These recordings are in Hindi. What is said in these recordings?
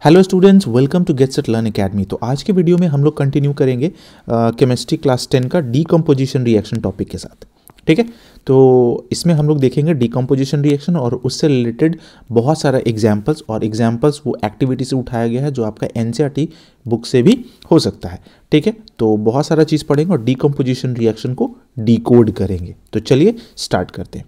Hello students, welcome to Get Set Learn Academy. तो आज के वीडियो में हम लोग कंटिन्यू करेंगे केमिस्ट्री क्लास 10 का डीकम्पोजिशन रिएक्शन टॉपिक के साथ। ठीक है, तो इसमें हम लोग देखेंगे डीकम्पोजिशन रिएक्शन और उससे रिलेटेड बहुत सारा एग्जाम्पल्स, और एग्जाम्पल्स वो एक्टिविटी से उठाया गया है जो आपका एनसीईआरटी बुक से भी हो सकता है। ठीक है, तो बहुत सारा चीज़ पढ़ेंगे और डीकम्पोजिशन रिएक्शन को डिकोड करेंगे। तो चलिए स्टार्ट करते हैं।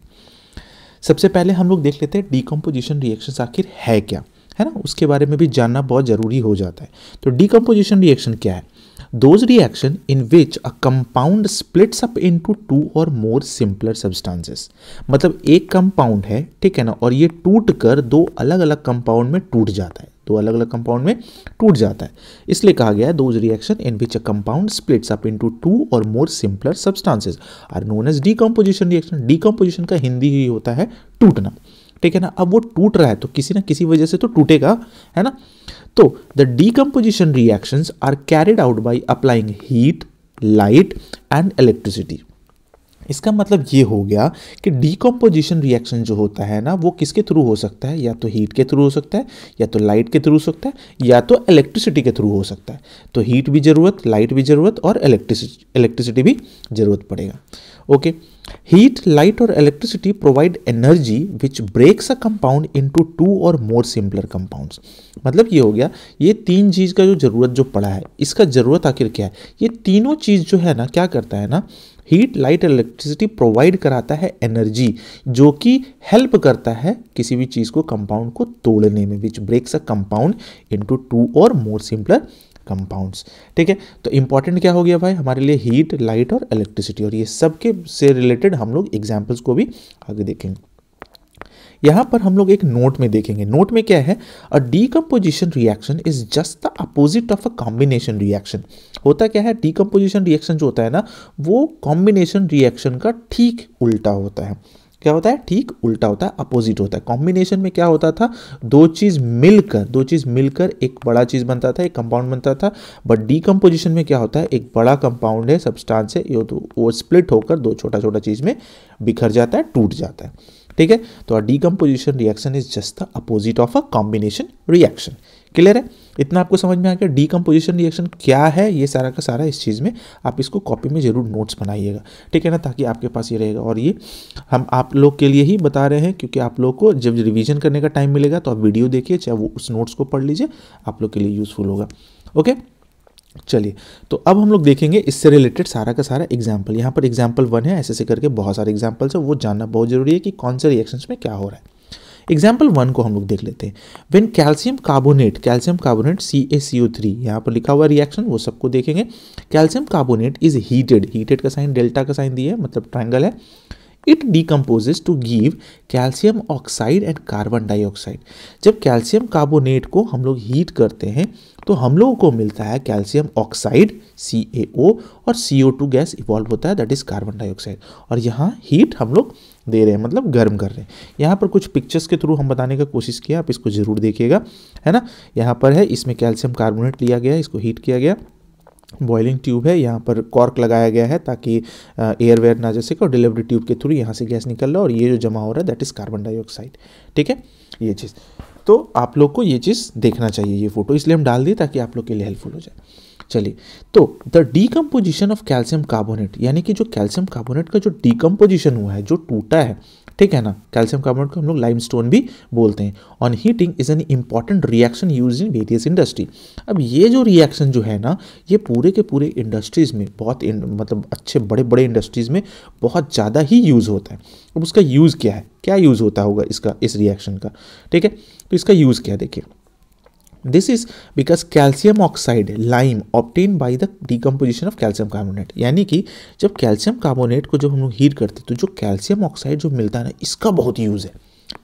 सबसे पहले हम लोग देख लेते हैं डीकम्पोजिशन रिएक्शन आखिर है क्या, है ना, उसके बारे में भी जानना बहुत ज़रूरी हो जाता है। तो डीकम्पोजिशन रिएक्शन क्या है? Those reaction in which a compound splits up into two और मोर सिंपलर सब्सटेंसेस। मतलब एक कंपाउंड है, ठीक है ना, और ये टूट कर दो अलग अलग कंपाउंड में टूट जाता है, दो अलग अलग कंपाउंड में टूट जाता है। इसलिए कहा गया है those reaction in which a compound splits up into two और more simpler substances are known as decomposition reaction. Decomposition का हिंदी ही होता है टूटना। ठीक है ना, अब वो टूट रहा है तो किसी ना किसी वजह से तो टूटेगा, है ना। तो the decomposition reactions are carried out by applying heat, light and electricity. इसका मतलब ये हो गया कि डीकम्पोजिशन रिएक्शन जो होता है ना, वो किसके थ्रू हो सकता है? या तो हीट के थ्रू हो सकता है, या तो लाइट के थ्रू हो सकता है, या तो इलेक्ट्रिसिटी के थ्रू हो सकता है। तो हीट भी जरूरत, लाइट भी जरूरत, और इलेक्ट्रिसिटी भी जरूरत पड़ेगा। ओके, हीट, लाइट और electricity provide energy which breaks a compound into two और मोर सिंपलर कंपाउंड्स। मतलब ये हो गया, ये तीन चीज़ का जो जरूरत जो पड़ा है, इसका जरूरत आखिर क्या है? ये तीनों चीज़ जो है ना, क्या करता है ना, हीट, लाइट, इलेक्ट्रिसिटी प्रोवाइड कराता है एनर्जी, जो कि हेल्प करता है किसी भी चीज़ को, कंपाउंड को तोड़ने में, which breaks a compound into two और मोर सिंपलर कंपाउंड्स। ठीक है, तो इंपॉर्टेंट क्या हो गया भाई हमारे लिए? हीट, लाइट और इलेक्ट्रिसिटी, और ये सब के से रिलेटेड हम लोग एग्जाम्पल्स को भी आगे देखेंगे। यहां पर हम लोग एक नोट में देखेंगे। नोट में क्या है? A decomposition reaction is just the opposite of a combination reaction. होता क्या है? डीकम्पोजिशन रिएक्शन जो होता है ना, वो कॉम्बिनेशन रिएक्शन का ठीक उल्टा होता है। क्या होता है? ठीक उल्टा होता है, अपोजिट होता है। कॉम्बिनेशन में क्या होता था? दो चीज़ मिलकर एक बड़ा चीज़ बनता था, एक कंपाउंड बनता था। बट डीकम्पोजिशन में क्या होता है? एक बड़ा कंपाउंड है, सब्सटेंस है, वो स्प्लिट होकर दो छोटा छोटा चीज़ में बिखर जाता है, टूट जाता है। ठीक है, तो decomposition reaction is just the opposite of a combination reaction. Clear है? इतना आपको समझ में आ गया डीकम्पोजिशन रिएक्शन क्या है? ये सारा का सारा इस चीज़ में आप इसको कॉपी में जरूर नोट्स बनाइएगा, ठीक है ना, ताकि आपके पास ये रहेगा। और ये हम आप लोग के लिए ही बता रहे हैं, क्योंकि आप लोग को जब रिवीजन करने का टाइम मिलेगा तो आप वीडियो देखिए, चाहे वो उस नोट्स को पढ़ लीजिए, आप लोग के लिए यूजफुल होगा। ओके, चलिए, तो अब हम लोग देखेंगे इससे रिलेटेड सारा का सारा एग्जाम्पल। यहाँ पर एग्जाम्पल 1 है, ऐसे करके बहुत सारे एग्जाम्पल्स है, वो जानना बहुत जरूरी है कि कौन से रिएक्शंस में क्या हो रहा है। एग्जाम्पल 1 को हम लोग देख लेते हैं। व्हेन कैल्शियम कार्बोनेट CaCO3, यहाँ पर लिखा हुआ रिएक्शन वो सबको देखेंगे। कैल्शियम कार्बोनेट इज हीटेड का साइन डेल्टा का साइन दिया है, मतलब ट्राइंगल है। It decomposes to give calcium oxide and carbon dioxide. जब कैल्शियम कार्बोनेट को हम लोग हीट करते हैं तो हम लोगों को मिलता है कैल्शियम ऑक्साइड CaO, और CO2 गैस इवॉल्व होता है, दैट इज कार्बन डाइऑक्साइड। और यहाँ हीट हम लोग दे रहे हैं, मतलब गर्म कर रहे हैं। यहाँ पर कुछ पिक्चर्स के थ्रू हम बताने का कोशिश किया, आप इसको जरूर देखिएगा, है ना। यहाँ पर है, इसमें कैल्शियम कार्बोनेट लिया गया, इसको हीट किया गया, बॉइलिंग ट्यूब है, यहाँ पर कॉर्क लगाया गया है ताकि एयर वेयर ना जा सके, और डिलीवरी ट्यूब के थ्रू यहाँ से गैस निकल रहा है, और ये जो जमा हो रहा है दैट इज कार्बन डाइऑक्साइड। ठीक है, ये चीज़ तो आप लोग को ये चीज़ देखना चाहिए, ये फोटो इसलिए हम डाल दिए ताकि आप लोग के लिए हेल्पफुल हो जाए। चलिए, तो the decomposition of calcium carbonate, यानी कि जो कैल्शियम कार्बोनेट का जो डीकम्पोजिशन हुआ है, जो टूटा है, ठीक है ना, कैल्शियम कार्बोनेट को हम लोग लाइमस्टोन भी बोलते हैं, on heating is an important reaction use in various industry. अब ये जो रिएक्शन जो है ना, ये पूरे के पूरे इंडस्ट्रीज में बहुत मतलब अच्छे बड़े बड़े इंडस्ट्रीज में बहुत ज़्यादा ही यूज़ होता है। अब उसका यूज़ क्या है, क्या यूज़ होता होगा इसका, इस रिएक्शन का? ठीक है, तो इसका यूज़ क्या है देखिए। This is because calcium oxide lime obtain by the decomposition of calcium carbonate. यानी कि जब कैल्शियम कार्बोनेट को जब हम लोग हीट करते हैं तो जो कैल्शियम ऑक्साइड जो मिलता है ना, इसका बहुत यूज़ है,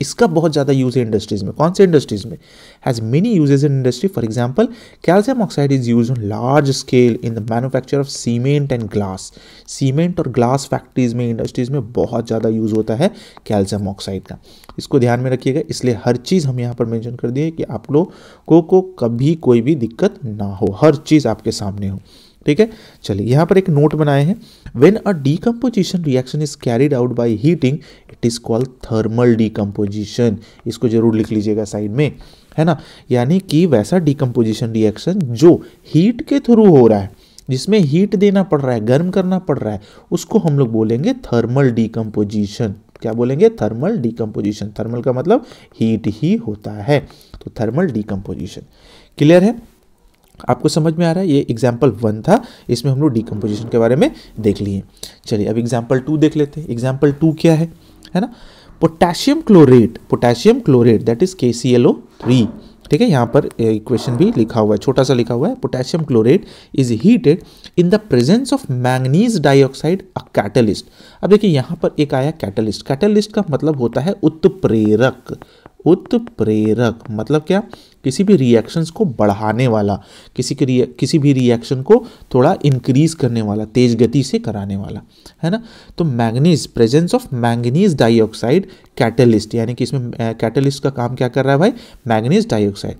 इसका बहुत ज़्यादा यूज़ है इंडस्ट्रीज़ में। कौन से इंडस्ट्रीज़ में? Has many usages in industry. For example, calcium oxide is use on large scale in the manufacture of cement and glass. Cement और ग्लास फैक्ट्रीज में, इंडस्ट्रीज़ में बहुत ज़्यादा यूज़ होता है कैल्शियम ऑक्साइड का। इसको ध्यान में रखिएगा, इसलिए हर चीज़ हम यहाँ पर मेंशन कर दिए कि आप लोगों को कभी कोई भी दिक्कत ना हो, हर चीज़ आपके सामने हो। ठीक है, चलिए यहाँ पर एक नोट बनाए हैं। When a decomposition reaction is carried out by heating it is called thermal decomposition. इसको जरूर लिख लीजिएगा साइड में, है ना। यानी कि वैसा डिकम्पोजिशन रिएक्शन जो हीट के थ्रू हो रहा है, जिसमें हीट देना पड़ रहा है, गर्म करना पड़ रहा है, उसको हम लोग बोलेंगे थर्मल डिकम्पोजिशन। क्या बोलेंगे? Thermal decomposition. थर्मल का मतलब हीट ही होता है, तो थर्मल डिकम्पोजिशन। क्लियर है? आपको समझ में आ रहा है? ये एग्जाम्पल 1 था, इसमें हम लोग डिकम्पोजिशन के बारे में देख लिए। चलिए अब एग्जाम्पल 2 देख लेते हैं। एग्जाम्पल 2 क्या है ना? Potassium chlorate that is KClO3। ठीक है, यहाँ पर इक्वेशन भी लिखा हुआ है, छोटा सा लिखा हुआ है। Potassium chlorate is heated in the presence of manganese dioxide a catalyst. अब देखिए यहाँ पर एक आया कैटलिस्ट। कैटलिस्ट का मतलब होता है उत्प्रेरक। उत्प्रेरक मतलब क्या? किसी भी रिएक्शंस को बढ़ाने वाला, किसी भी रिएक्शन को थोड़ा इंक्रीज करने वाला, तेज गति से कराने वाला, है ना। तो manganese, presence of manganese dioxide catalyst, यानी कि इसमें कैटलिस्ट का काम क्या कर रहा है भाई? Manganese dioxide.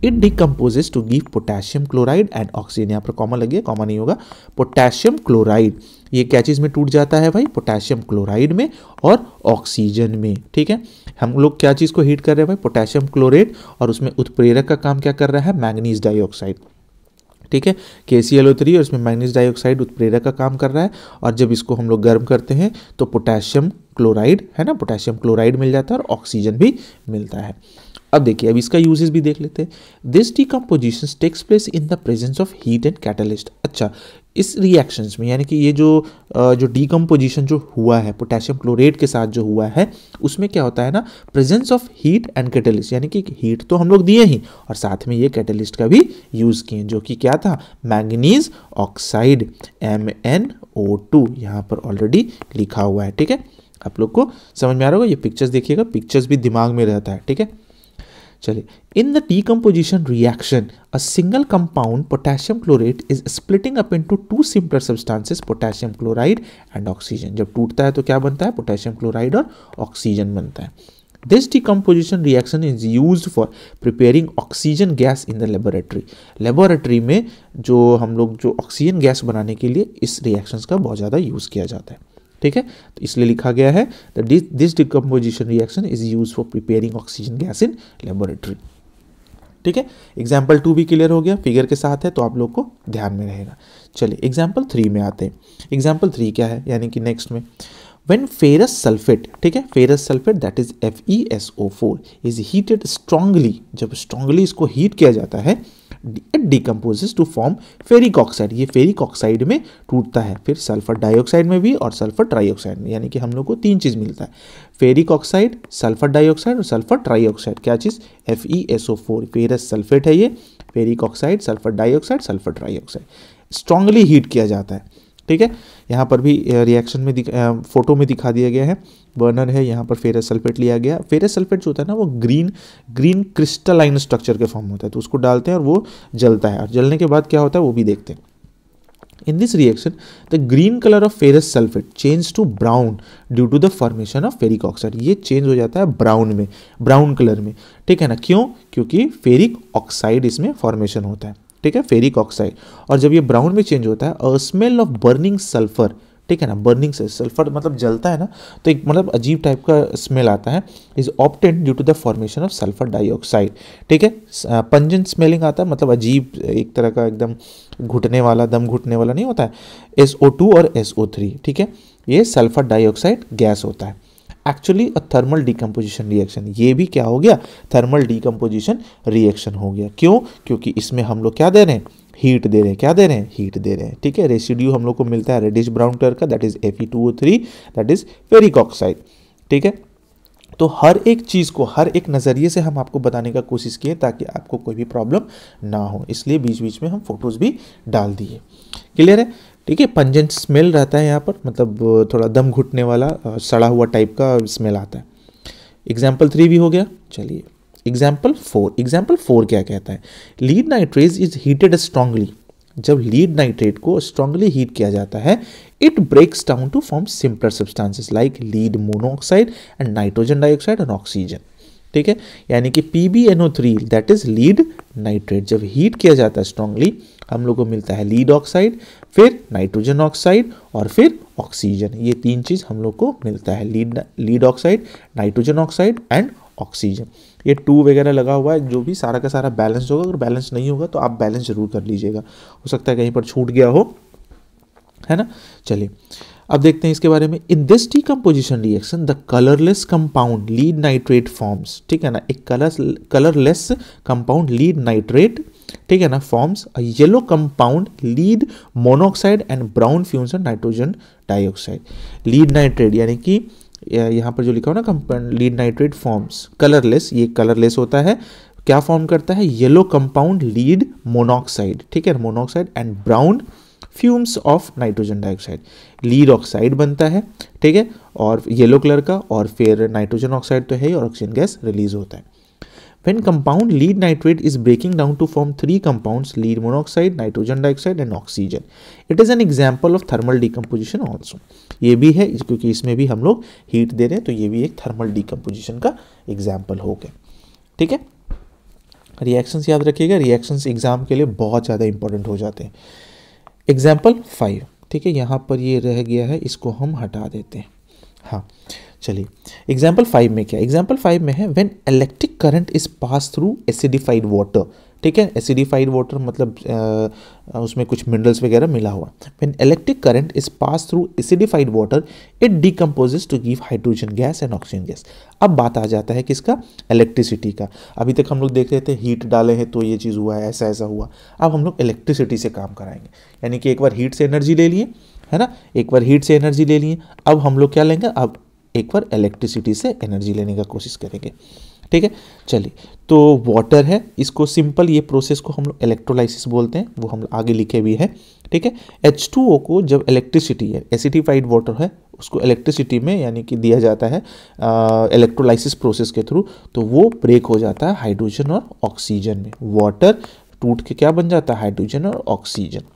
It decomposes to give potassium chloride and oxygen. यहाँ पर कॉमा लगी है, कॉमा नहीं होगा। पोटेशियम क्लोराइड ये क्या चीज़ में टूट जाता है भाई? पोटेशियम क्लोराइड में और ऑक्सीजन में। ठीक है, हम लोग क्या चीज़ को हीट कर रहे हैं भाई? पोटेशियम क्लोरेट, और उसमें उत्प्रेरक का काम क्या कर रहा है? Manganese dioxide. ठीक है, KClO3 और इसमें मैंगनीज डाइऑक्साइड उत्प्रेरक का काम कर रहा है। और जब इसको हम लोग गर्म करते हैं तो पोटेशियम क्लोराइड, है ना, पोटेशियम क्लोराइड मिल जाता है और ऑक्सीजन भी मिलता है। अब देखिए, अब इसका यूजेस भी देख लेते हैं। This decomposition takes place in the presence of heat and catalyst. अच्छा, इस रिएक्शंस में, यानी कि ये जो डिकम्पोजिशन जो हुआ है पोटेशियम क्लोरेट के साथ जो हुआ है, उसमें क्या होता है ना? Presence of heat and catalyst, यानी कि हीट तो हम लोग दिए ही और साथ में ये कैटलिस्ट का भी यूज़ किए, जो कि क्या था? मैंगनीज ऑक्साइड, MnO2 यहाँ पर ऑलरेडी लिखा हुआ है। ठीक है, आप लोग को समझ में आ रहा होगा। ये पिक्चर्स देखिएगा, पिक्चर्स भी दिमाग में रहता है। ठीक है, चलिए। In the decomposition reaction a single compound potassium chlorate is splitting up into two simpler substances potassium chloride and oxygen। जब टूटता है तो क्या बनता है? पोटेशियम क्लोराइड और ऑक्सीजन बनता है। This decomposition reaction is used for preparing oxygen gas in the laboratory। Laboratory में जो हम लोग जो ऑक्सीजन गैस बनाने के लिए इस रिएक्शंस का बहुत ज़्यादा यूज़ किया जाता है। ठीक है, तो इसलिए लिखा गया है this decomposition reaction is use for preparing oxygen gas in laboratory. ठीक है, एग्जाम्पल 2 भी क्लियर हो गया, फिगर के साथ है तो आप लोग को ध्यान में रहेगा। चलिए एग्जाम्पल 3 में आते हैं। एग्जाम्पल 3 क्या है? यानी कि नेक्स्ट में when ferrous sulfate, ठीक है, ferrous sulfate that is FeSO4 is heated strongly, जब strongly इसको हीट किया जाता है, it decomposes to form ferric oxide. ये फेरिक ऑक्साइड में टूटता है, फिर सल्फर डाइऑक्साइड में भी और सल्फर ट्राइऑक्साइड में। यानी कि हम लोग को 3 चीज़ मिलता है, फेरिक ऑक्साइड, सल्फर डाइऑक्साइड और सल्फर ट्राइऑक्साइड। क्या चीज़? FeSO4, फेरस सल्फेट है ये, ferric oxide, sulphur dioxide, sulphur trioxide. Strongly heat किया जाता है। ठीक है, यहाँ पर भी रिएक्शन में फोटो में दिखा दिया गया है, बर्नर है, यहाँ पर फेरस सल्फेट लिया गया। फेरस सल्फेट जो होता है ना, वो ग्रीन क्रिस्टलाइन स्ट्रक्चर के फॉर्म होता है, तो उसको डालते हैं और वो जलता है, और जलने के बाद क्या होता है वो भी देखते हैं। In this reaction the green colour of ferrous sulphate change to brown due to the formation of ferric oxide. ये चेंज हो जाता है ब्राउन में, ब्राउन कलर में। ठीक है ना, क्यों? क्योंकि फेरिक ऑक्साइड इसमें फॉर्मेशन होता है। ठीक है, फेरिक ऑक्साइड। और जब ये ब्राउन में चेंज होता है, अ स्मेल ऑफ बर्निंग सल्फर, ठीक है ना, बर्निंग से सल्फर मतलब जलता है ना, तो एक मतलब अजीब टाइप का स्मेल आता है, is obtained due to the formation of sulphur dioxide. ठीक है, पंजेंट स्मेलिंग आता है, मतलब अजीब एक तरह का एकदम घुटने वाला, दम घुटने वाला नहीं होता है, SO2 और SO3। ठीक है, ये सल्फर डाइऑक्साइड गैस होता है। Actually a thermal decomposition reaction, ये भी क्या हो गया? थर्मल डिकम्पोजिशन रिएक्शन हो गया। क्यों? क्योंकि इसमें हम लोग क्या दे रहे हैं? हीट दे रहे हैं। क्या दे रहे हैं? हीट दे रहे हैं। ठीक है, रेसिड्यू हम लोग को मिलता है रेडिश ब्राउन कलर का, that is Fe2O3, that is ferric oxide. ठीक है, तो हर एक चीज़ को हर एक नज़रिए से हम आपको बताने का कोशिश किए ताकि आपको कोई भी प्रॉब्लम ना हो, इसलिए बीच बीच में हम फोटोज़ भी डाल दिए। क्लियर है? ठीक है, पंजेंट स्मेल रहता है यहाँ पर, मतलब थोड़ा दम घुटने वाला, सड़ा हुआ टाइप का स्मेल आता है। एग्जाम्पल 3 भी हो गया। चलिए एग्जाम्पल 4 क्या कहता है? Lead nitrate is heated strongly. जब लीड नाइट्रेट को स्ट्रांगली हीट किया जाता है, it breaks down to form simpler substances like lead monoxide and nitrogen dioxide and oxygen. ठीक है, यानी कि PbNO3 that is lead nitrate, जब हीट किया जाता है स्ट्रांगली, हम लोग को मिलता है लीड ऑक्साइड, फिर नाइट्रोजन ऑक्साइड और फिर ऑक्सीजन। ये 3 चीज़ हम लोग को मिलता है, lead oxide, nitrogen oxide and oxygen. ये 2 वगैरह लगा हुआ है, जो भी सारा का सारा बैलेंस होगा। अगर बैलेंस नहीं होगा तो आप बैलेंस जरूर कर लीजिएगा, हो सकता है कहीं पर छूट गया हो, है ना। चलिए अब देखते हैं इसके बारे में। In this decomposition reaction the colourless compound lead nitrate forms, ठीक है ना, एक कलरलेस कंपाउंड लीड नाइट्रेट, ठीक है ना, forms a yellow compound lead monoxide and brown fumes of nitrogen dioxide. Lead nitrate यानी कि यहाँ पर जो लिखा हो ना compound lead nitrate forms colourless, ये कलरलेस होता है, क्या फॉर्म करता है, येलो कंपाउंड लीड मोनोऑक्साइड, ठीक है, monoxide and brown fumes of nitrogen dioxide. Lead oxide बनता है, ठीक है, और येलो कलर का, और फिर नाइट्रोजन ऑक्साइड तो है ही और ऑक्सीजन गैस रिलीज होता है। When compound lead nitrate is breaking down to form 3 compounds, lead monoxide, nitrogen dioxide and oxygen. It is an example of thermal decomposition also. ये भी है क्योंकि इसमें भी हम लोग हीट दे रहे हैं, तो ये भी एक थर्मल डिकम्पोजिशन का एग्जाम्पल हो गया, ठीक है। रिएक्शंस याद रखिएगा, रिएक्शंस एग्जाम के लिए बहुत ज़्यादा इंपॉर्टेंट हो जाते हैं। एग्जाम्पल 5, ठीक है, यहाँ पर ये रह गया है, इसको हम हटा देते हैं। हाँ चलिए, एग्जाम्पल 5 में क्या, एग्जाम्पल 5 में है when electric current is pass through acidified water, ठीक है, एसिडिफाइड वाटर मतलब उसमें कुछ मिनरल्स वगैरह मिला हुआ। When electric current is pass through acidified water it decomposes to give hydrogen gas and oxygen gas. अब बात आ जाता है किसका, इलेक्ट्रिसिटी का। अभी तक हम लोग देख रहे थे हीट डाले हैं तो ये चीज़ हुआ है, ऐसा ऐसा हुआ। अब हम लोग इलेक्ट्रिसिटी से काम कराएंगे, यानी कि एक बार हीट से एनर्जी ले लिए, है ना, एक बार हीट से एनर्जी ले लिए, अब हम लोग क्या लेंगे, अब एक बार इलेक्ट्रिसिटी से एनर्जी लेने का कोशिश करेंगे, ठीक है। चलिए, तो वाटर है, इसको सिंपल ये प्रोसेस को हम लोग इलेक्ट्रोलाइसिस बोलते हैं, वो हम आगे लिखे भी है, ठीक है। H2O को जब इलेक्ट्रिसिटी है, एसिडिफाइड वाटर है, उसको इलेक्ट्रिसिटी में यानी कि दिया जाता है इलेक्ट्रोलाइसिस प्रोसेस के थ्रू, तो वो ब्रेक हो जाता है हाइड्रोजन और ऑक्सीजन में। वाटर टूट के क्या बन जाता है, हाइड्रोजन और oxygen.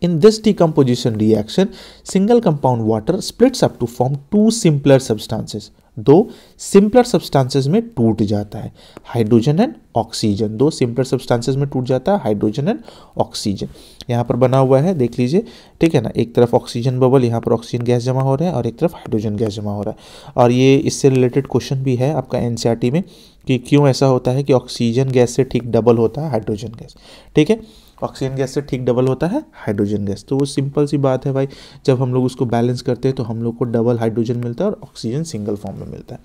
In this decomposition reaction, single compound water splits up to form 2 simpler substances. 2 simpler substances में टूट जाता है, hydrogen and oxygen. 2 simpler substances में टूट जाता है, हाइड्रोजन एंड ऑक्सीजन। यहाँ पर बना हुआ है, देख लीजिए, ठीक है ना, एक तरफ ऑक्सीजन बबल, यहाँ पर ऑक्सीजन गैस जमा हो रहा है, और एक तरफ हाइड्रोजन गैस जमा हो रहा है। और ये इससे रिलेटेड क्वेश्चन भी है आपका एनसीईआरटी में कि क्यों ऐसा होता है कि ऑक्सीजन गैस से ठीक डबल होता है हाइड्रोजन गैस, ठीक है, ऑक्सीजन गैस से ठीक डबल होता है हाइड्रोजन गैस। तो वो सिंपल सी बात है भाई, जब हम लोग उसको बैलेंस करते हैं तो हम लोग को डबल हाइड्रोजन मिलता है और ऑक्सीजन सिंगल फॉर्म में मिलता है,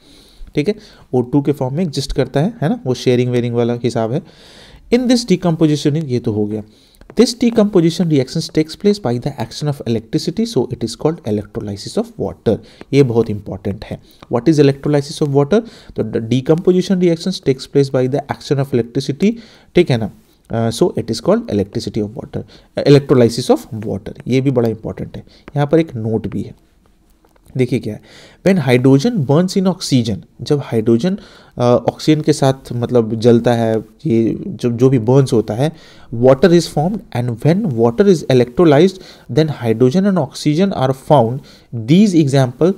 ठीक है, O2 के फॉर्म में एग्जिस्ट करता है ना, वो शेयरिंग वेयरिंग वाला हिसाब है। इन दिस डिकम्पोजिशन, ये तो हो गया। This decomposition reaction takes place by the action of electricity, so it is called electrolysis of water. ये बहुत इंपॉर्टेंट है। What is electrolysis of water, तो decomposition reaction takes place by the action of electricity, ठीक है ना, so it is called electricity of water, electrolysis of water. ये भी बड़ा इंपॉर्टेंट है। यहाँ पर एक नोट भी है, देखिए क्या है, when hydrogen Burns in oxygen, जब हाइड्रोजन ऑक्सीजन के साथ मतलब जलता है, ये जो भी बर्न्स होता है, water is formed, and when water is electrolysed then hydrogen and oxygen are found. These example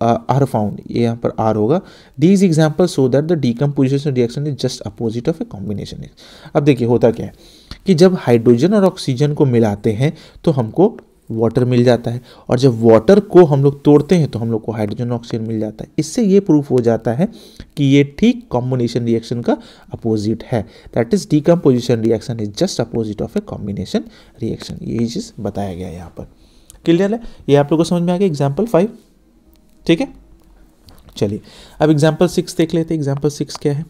are found, ये यहाँ पर आर होगा। These example so that the decomposition reaction is just opposite of a combination. अब देखिए होता क्या है कि जब हाइड्रोजन और ऑक्सीजन को मिलाते हैं तो हमको वाटर मिल जाता है, और जब वाटर को हम लोग तोड़ते हैं तो हम लोग को हाइड्रोजन और ऑक्सीजन मिल जाता है। इससे ये प्रूफ हो जाता है कि ये ठीक कॉम्बिनेशन रिएक्शन का अपोजिट है। That is decomposition reaction is just opposite of a combination reaction. ये चीज़ बताया गया है यहाँ पर। क्लियर है, ये आप लोगों को समझ में आ गया एग्जाम्पल 5, ठीक है। चलिए अब एग्जाम्पल 6 देख लेते हैं। एग्जाम्पल 6 क्या है,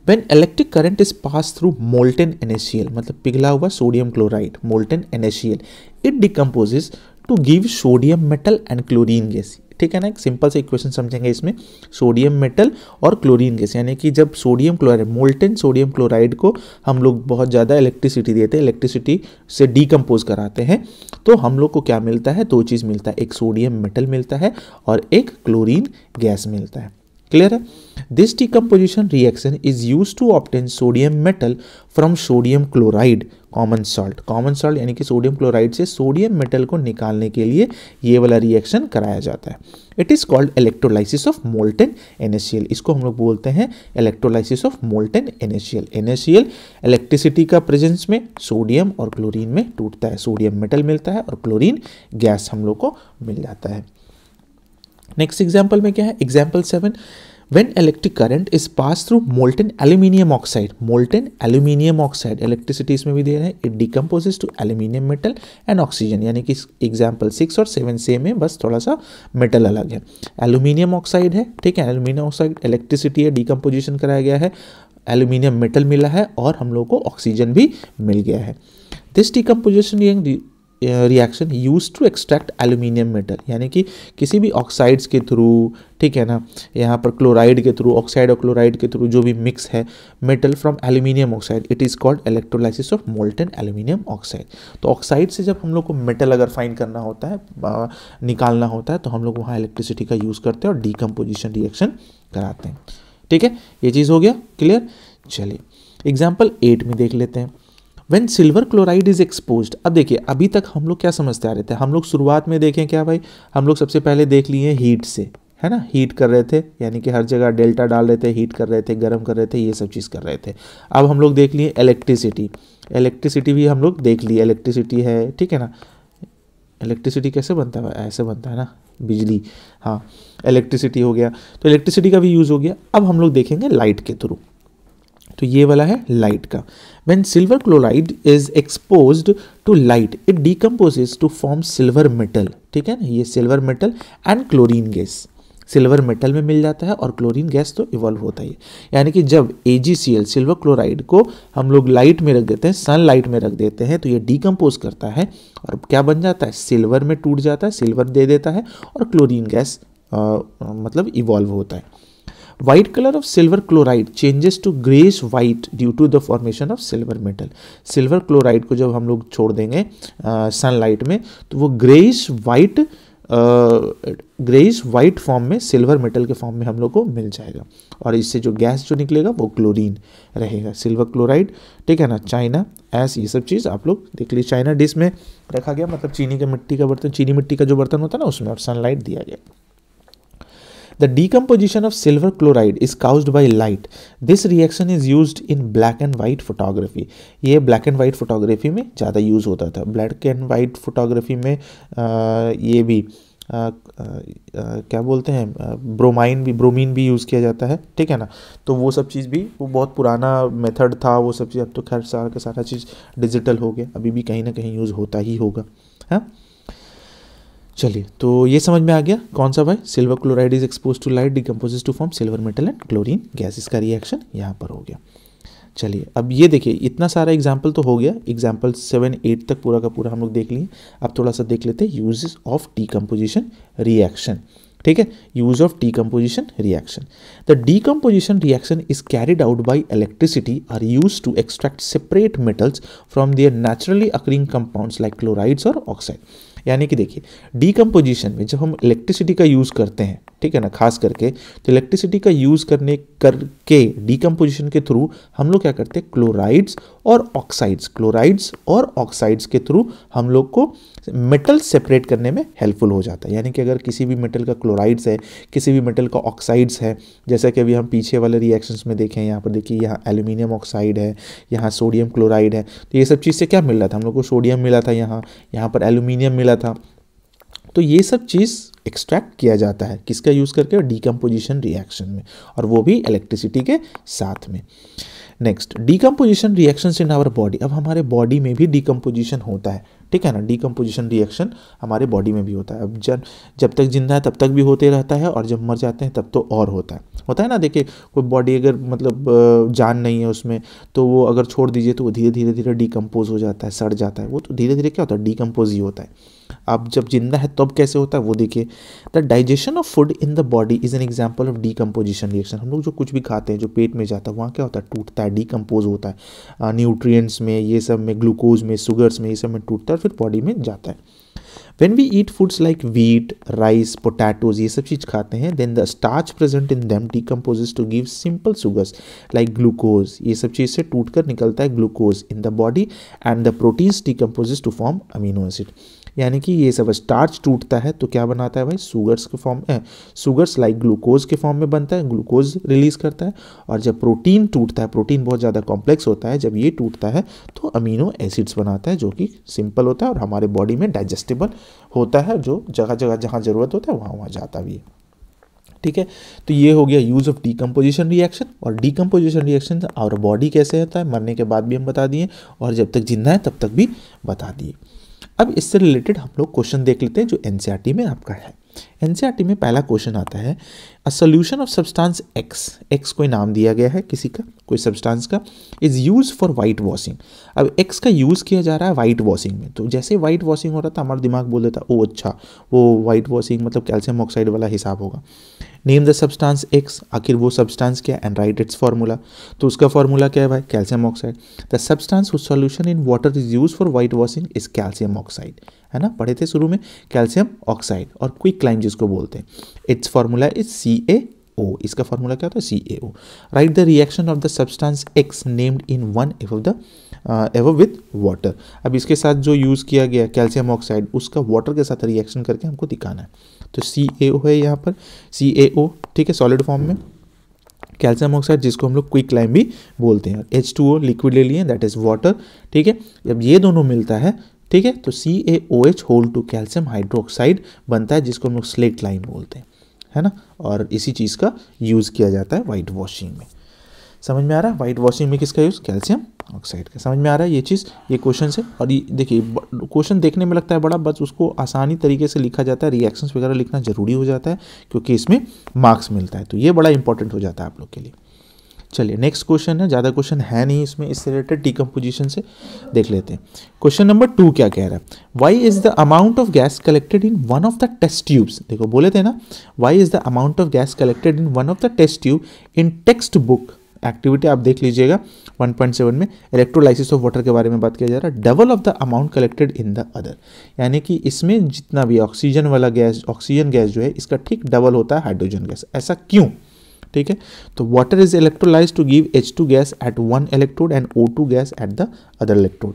when electric current is pass through molten NaCl, मतलब पिघला हुआ sodium chloride, molten NaCl, it decomposes to give sodium metal and chlorine gas, ठीक है ना। एक सिंपल से इक्वेशन समझेंगे इसमें, सोडियम मेटल और क्लोरीन गैस, यानी कि जब sodium chloride, molten sodium chloride को हम लोग बहुत ज़्यादा इलेक्ट्रिसिटी देते हैं, इलेक्ट्रिसिटी से डिकम्पोज कराते हैं, तो हम लोग को क्या मिलता है, 2 चीज़ मिलता है, एक सोडियम मेटल मिलता है और एक क्लोरीन गैस मिलता है। क्लियर है। This decomposition reaction is use to obtain sodium metal from sodium chloride common salt. Common salt यानी कि सोडियम क्लोराइड से सोडियम मेटल को निकालने के लिए ये वाला रिएक्शन कराया जाता है। It is called electrolysis of molten NaCl। इसको हम लोग बोलते हैं electrolysis of molten NaCl। NaCl electricity का प्रेजेंस में सोडियम और क्लोरीन में टूटता है, सोडियम मेटल मिलता है और क्लोरीन गैस हम लोग को मिल जाता है। नेक्स्ट एग्जाम्पल में क्या है, example 7, When electric current is passed through molten aluminium oxide, electricity इसमें भी दे रहे हैं, it decomposes to aluminium metal and oxygen, यानी कि एग्जाम्पल 6 और 7 सेम है, बस थोड़ा सा मेटल अलग है। एल्यूमिनियम ऑक्साइड है, ठीक है, एल्यूमिनियम ऑक्साइड इलेक्ट्रिसिटी है, डिकम्पोजिशन कराया गया है, एल्यूमिनियम मेटल मिला है और हम लोग को ऑक्सीजन भी मिल गया है। This decomposition reaction use to extract aluminium metal, यानी कि किसी भी ऑक्साइड्स के थ्रू, ठीक है ना, यहाँ पर क्लोराइड के थ्रू, ऑक्साइड और क्लोराइड के थ्रू जो भी मिक्स है metal from aluminium oxide, it is called electrolysis of molten aluminium oxide. तो ऑक्साइड से जब हम लोग को मेटल अगर फाइंड करना होता है, निकालना होता है, तो हम लोग वहाँ इलेक्ट्रिसिटी का यूज़ करते हैं और डिकम्पोजिशन रिएक्शन कराते हैं। ठीक है, ये चीज़ हो गया क्लियर। चलिए एग्जाम्पल 8 में देख लेते हैं। When silver chloride is exposed, अब देखिए अभी तक हम लोग क्या समझते आ रहे थे, हम लोग शुरुआत में देखें क्या भाई, हम लोग सबसे पहले देख लिए हीट से, है ना, हीट कर रहे थे, यानी कि हर जगह डेल्टा डाल रहे थे, हीट कर रहे थे, गर्म कर रहे थे, ये सब चीज़ कर रहे थे। अब हम लोग देख लिए इलेक्ट्रिसिटी भी हम लोग देख लिए, इलेक्ट्रिसिटी है, ठीक है ना। इलेक्ट्रिसिटी कैसे बनता है, ऐसे बनता है ना, बिजली, हाँ, इलेक्ट्रिसिटी हो गया, तो इलेक्ट्रिसिटी का भी यूज़ हो गया। अब हम लोग देखेंगे लाइट के थ्रू, तो ये वाला है लाइट का। When silver chloride is exposed to light, it decomposes to form silver metal, ठीक है ना, ये silver metal and chlorine gas, silver metal में मिल जाता है और क्लोरीन गैस तो इवॉल्व होता ही, यानी कि जब AgCl सिल्वर क्लोराइड को हम लोग लाइट में रख देते हैं, सनलाइट में रख देते हैं, तो ये डिकम्पोज करता है और क्या बन जाता है, सिल्वर में टूट जाता है, सिल्वर दे देता है और क्लोरीन गैस मतलब इवॉल्व होता है। White color of silver chloride changes to grayish white due to the formation of silver metal. Silver chloride को जब हम लोग छोड़ देंगे सनलाइट में, तो वो ग्रेइश वाइट फॉर्म में, सिल्वर मेटल के फॉर्म में हम लोग को मिल जाएगा और इससे जो गैस जो निकलेगा वो क्लोरीन रहेगा, सिल्वर क्लोराइड, ठीक है ना। चाइना ऐस ये सब चीज़ आप लोग देख लीजिए, चाइना डिश में रखा गया, मतलब चीनी का मिट्टी का बर्तन, चीनी मिट्टी का जो बर्तन होता है ना उसमें, और सनलाइट दिया गया। The decomposition of silver chloride is caused by light. This reaction is used in black and white photography. ये black and white photography में ज़्यादा यूज़ होता था। black and white photography में ये भी क्या बोलते हैं, ब्रोमीन भी यूज़ किया जाता है, ठीक है ना। तो वो सब चीज़ भी, वो बहुत पुराना मेथड था वो सब चीज़, अब तो खैर सारा चीज़ डिजिटल हो गया, अभी भी कहीं ना कहीं यूज़ होता ही होगा, हाँ। चलिए, तो ये समझ में आ गया कौन सा भाई, silver chloride is expose to light, decomposes to form silver metal and chlorine gas, इसका रिएक्शन यहाँ पर हो गया। चलिए अब ये देखिए, इतना सारा एग्जाम्पल तो हो गया, एग्जाम्पल 7-8 तक पूरा का पूरा हम लोग देख लिए। अब थोड़ा सा देख लेते हैं यूजेस ऑफ डिकम्पोजिशन रिएक्शन, ठीक है, use of decomposition reaction. The decomposition reaction is carried out by electricity are use to extract separate metals from their naturally occurring compounds like chlorides और ऑक्साइड। यानी कि देखिए, डिकम्पोजिशन में जब हम इलेक्ट्रिसिटी का यूज़ करते हैं, ठीक है ना, खास करके, तो इलेक्ट्रिसिटी का यूज़ करके डिकम्पोजिशन के थ्रू हम लोग क्या करते हैं, क्लोराइड्स और ऑक्साइड्स के थ्रू हम लोग को मेटल सेपरेट करने में हेल्पफुल हो जाता है। यानी कि अगर किसी भी मेटल का क्लोराइड्स है, किसी भी मेटल का ऑक्साइड्स है, जैसा कि अभी हम पीछे वाले रिएक्शंस में देखें, यहाँ पर देखिए, यहाँ एल्यूमिनियम ऑक्साइड है, यहाँ सोडियम क्लोराइड है, तो ये सब चीज़ से क्या मिल रहा था, हम लोग को सोडियम मिला था, यहाँ पर एल्यूमिनियम मिला था, तो ये सब चीज़ एक्सट्रैक्ट किया जाता है किसका यूज़ करके, डिकम्पोजिशन रिएक्शन में, और वो भी इलेक्ट्रिसिटी के साथ में। Next, decomposition reactions in our body. अब हमारे बॉडी में भी डिकम्पोजिशन होता है, ठीक है ना, डिकम्पोजिशन रिएक्शन हमारे बॉडी में भी होता है। अब जब तक जिंदा है तब तक भी होते रहता है, और जब मर जाते हैं तब तो और होता है ना। देखिए, कोई बॉडी अगर मतलब जान नहीं है उसमें, तो वो अगर छोड़ दीजिए तो वो धीरे धीरे डिकम्पोज हो जाता है, सड़ जाता है, वो तो धीरे धीरे क्या होता है, डिकम्पोज ही होता है। अब जब जिंदा है तब कैसे होता है वो देखिए। The digestion of food in the body is an example of decomposition reaction. हम लोग जो कुछ भी खाते हैं, जो पेट में जाता है, वहाँ क्या होता है, टूटता है, डिकम्पोज होता है, न्यूट्रिएंट्स में, ये सब में, ग्लूकोज में, शुगर्स में, ये सब में टूटता है, फिर बॉडी में जाता है। When we eat foods like wheat, rice, potatoes, ये सब चीज़ खाते हैं, then the starch present in them decomposes to give simple sugars like glucose. ये सब चीज़ से टूट कर निकलता है glucose in the body, and the proteins decomposes to form amino acid. यानी कि ये सब स्टार्च टूटता है तो क्या बनाता है भाई, शुगर्स के फॉर्म में, शुगर्स लाइक ग्लूकोज के फॉर्म में बनता है, ग्लूकोज रिलीज करता है। और जब प्रोटीन टूटता है, प्रोटीन बहुत ज़्यादा कॉम्प्लेक्स होता है, जब ये टूटता है तो अमीनो एसिड्स बनाता है, जो कि सिंपल होता है और हमारे बॉडी में डाइजेस्टेबल होता है, जो जगह जगह जहाँ ज़रूरत होता है वहाँ जाता भी है। ठीक है। तो ये हो गया यूज़ ऑफ डीकम्पोजिशन रिएक्शन। और डीकम्पोजिशन रिएक्शन और बॉडी कैसे होता है, मरने के बाद भी हम बता दिए, और जब तक जिंदा है तब तक भी बता दिए। अब इससे रिलेटेड हम लोग क्वेश्चन देख लेते हैं जो एनसीईआरटी में आपका है। एनसीईआरटी में पहला क्वेश्चन आता है, a solution of substance x कोई नाम दिया गया है किसी का, कोई सब्सटेंस का, is use for white washing. अब एक्स का यूज़ किया जा रहा है वाइट वॉशिंग में। तो जैसे वाइट वॉशिंग हो रहा था, हमारा दिमाग बोल देता ओ अच्छा वो वाइट वॉशिंग मतलब कैल्शियम ऑक्साइड वाला हिसाब होगा। नेम द सब्सटेंस एक्स, आखिर वो सब्सटेंस क्या, एंड राइट इट्स फार्मूला। तो उसका फार्मूला क्या है भाई, calcium oxide. The substance whose solution in water is use for white washing is calcium oxide, है ना, पढ़े थे शुरू में, कैल्शियम ऑक्साइड। और क्विक लाइम जिसको बोलते हैं, इट्स फार्मूला इज CaO। इसका फार्मूला क्या होता है, CaO। Write the reaction of the substance X named in one एवं विद वाटर। अब इसके साथ जो यूज़ किया गया कैल्शियम ऑक्साइड, उसका वाटर के साथ रिएक्शन करके हमको दिखाना है। तो CaO है यहाँ पर, CaO, ठीक है, सॉलिड फॉर्म में, कैल्शियम ऑक्साइड जिसको हम लोग क्विक लाइम भी बोलते हैं, H2O लिक्विड ले लिए, दैट इज वाटर, ठीक है। जब ये दोनों मिलता है, ठीक है, तो CaOH whole two calcium hydroxide बनता है, जिसको हम लोग स्लेट लाइम बोलते हैं, है ना। और इसी चीज़ का यूज़ किया जाता है वाइट वॉशिंग में। समझ में आ रहा है, वाइट वॉशिंग में किसका यूज़, कैल्शियम ऑक्साइड का। समझ में आ रहा है ये चीज़, ये क्वेश्चन से। और ये देखिए क्वेश्चन देखने में लगता है बड़ा, बस उसको आसानी तरीके से लिखा जाता है, रिएक्शंस वगैरह लिखना जरूरी हो जाता है क्योंकि इसमें मार्क्स मिलता है, तो ये बड़ा इंपॉर्टेंट हो जाता है आप लोग के लिए। चलिए नेक्स्ट क्वेश्चन है, ज़्यादा क्वेश्चन है नहीं इसमें, इससे रिलेटेड डीकम्पोजिशन से देख लेते हैं। क्वेश्चन नंबर 2 क्या कह रहा है, why is the amount of gas collected in one of the test tubes. देखो बोले थे ना, why is the amount of gas collected in one of the test tube in text book activity. आप देख लीजिएगा 1.7 में इलेक्ट्रोलाइसिस ऑफ वाटर के बारे में बात किया जा रहा है, double of the amount collected in the other. यानी कि इसमें जितना भी ऑक्सीजन वाला गैस, ऑक्सीजन गैस जो है इसका ठीक डबल होता है हाइड्रोजन गैस। ऐसा क्यों, ठीक है। तो water is electrolyse to give H2 gas at one electrode and O2 gas at the other electrode,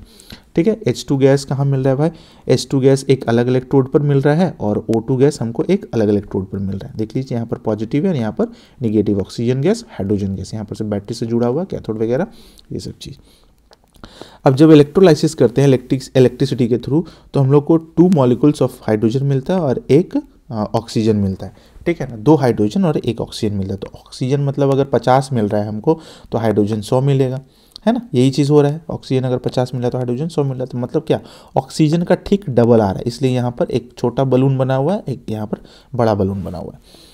ठीक है। H2 गैस कहाँ मिल रहा है भाई, H2 गैस एक अलग इलेक्ट्रोड पर मिल रहा है और O2 गैस हमको एक अलग इलेक्ट्रोड पर मिल रहा है। देख लीजिए यहाँ पर पॉजिटिव है और यहाँ पर negative, oxygen gas, hydrogen gas, यहाँ पर से बैटरी से जुड़ा हुआ कैथोड वगैरह ये सब चीज़। अब जब इलेक्ट्रोलाइसिस करते हैं इलेक्ट्रिसिटी के थ्रू, तो हम लोग को 2 मॉलिक्यूल्स ऑफ हाइड्रोजन मिलता है और एक ऑक्सीजन मिलता है, ठीक है ना, 2 हाइड्रोजन और एक ऑक्सीजन मिलता है। तो ऑक्सीजन मतलब अगर 50 मिल रहा है हमको तो हाइड्रोजन 100 मिलेगा, है ना, यही चीज़ हो रहा है। ऑक्सीजन अगर 50 मिल रहा है तो हाइड्रोजन 100 मिल रहा है, तो मतलब क्या, ऑक्सीजन का ठीक डबल आ रहा है, इसलिए यहाँ पर एक छोटा बलून बना हुआ है, एक यहाँ पर बड़ा बलून बना हुआ है।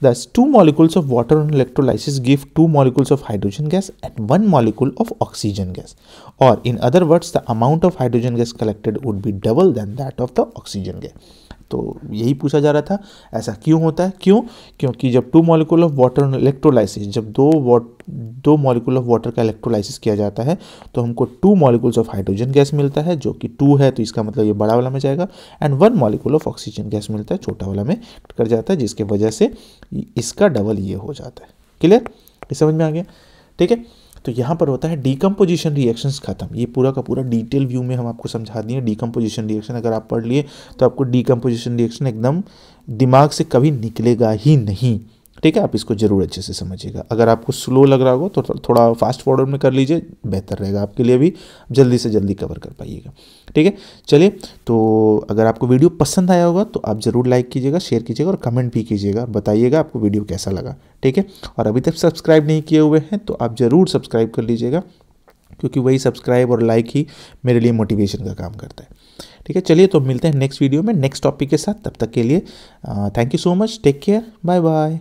Thus, 2 molecules of water on electrolysis give 2 molecules of hydrogen gas and 1 molecule of oxygen gas. Or in other words, the amount of hydrogen gas collected would be double than that of the oxygen gas. तो यही पूछा जा रहा था, ऐसा क्यों होता है, क्यों, क्योंकि जब 2 molecule of water on electrolysis, जब दो मॉलिक्यूल ऑफ वाटर का इलेक्ट्रोलाइसिस किया जाता है तो हमको 2 मॉलिक्यूल्स ऑफ हाइड्रोजन गैस मिलता है, जो कि 2 है तो इसका मतलब ये बड़ा वाला में जाएगा, and 1 molecule of oxygen gas मिलता है, छोटा वाला में कर जाता है, जिसके वजह से इसका डबल ये हो जाता है। क्लियर, ये समझ में आ गया, ठीक है। तो यहाँ पर होता है डीकम्पोजिशन रिएक्शंस खत्म। ये पूरा का पूरा डिटेल व्यू में हम आपको समझा दिए डीकम्पोजिशन रिएक्शन। अगर आप पढ़ लिए तो आपको डीकम्पोजिशन रिएक्शन एकदम दिमाग से कभी निकलेगा ही नहीं, ठीक है। आप इसको जरूर अच्छे से समझिएगा। अगर आपको स्लो लग रहा हो तो थोड़ा फास्ट फॉरवर्ड में कर लीजिए, बेहतर रहेगा आपके लिए भी, जल्दी से जल्दी कवर कर पाइएगा, ठीक है। चलिए, तो अगर आपको वीडियो पसंद आया होगा तो आप ज़रूर लाइक कीजिएगा, शेयर कीजिएगा और कमेंट भी कीजिएगा, बताइएगा आपको वीडियो कैसा लगा, ठीक है। और अभी तक सब्सक्राइब नहीं किए हुए हैं तो आप ज़रूर सब्सक्राइब कर लीजिएगा, क्योंकि वही सब्सक्राइब और लाइक ही मेरे लिए मोटिवेशन का काम करता है, ठीक है। चलिए, तो मिलते हैं नेक्स्ट वीडियो में नेक्स्ट टॉपिक के साथ। तब तक के लिए thank you so much, take care, bye bye.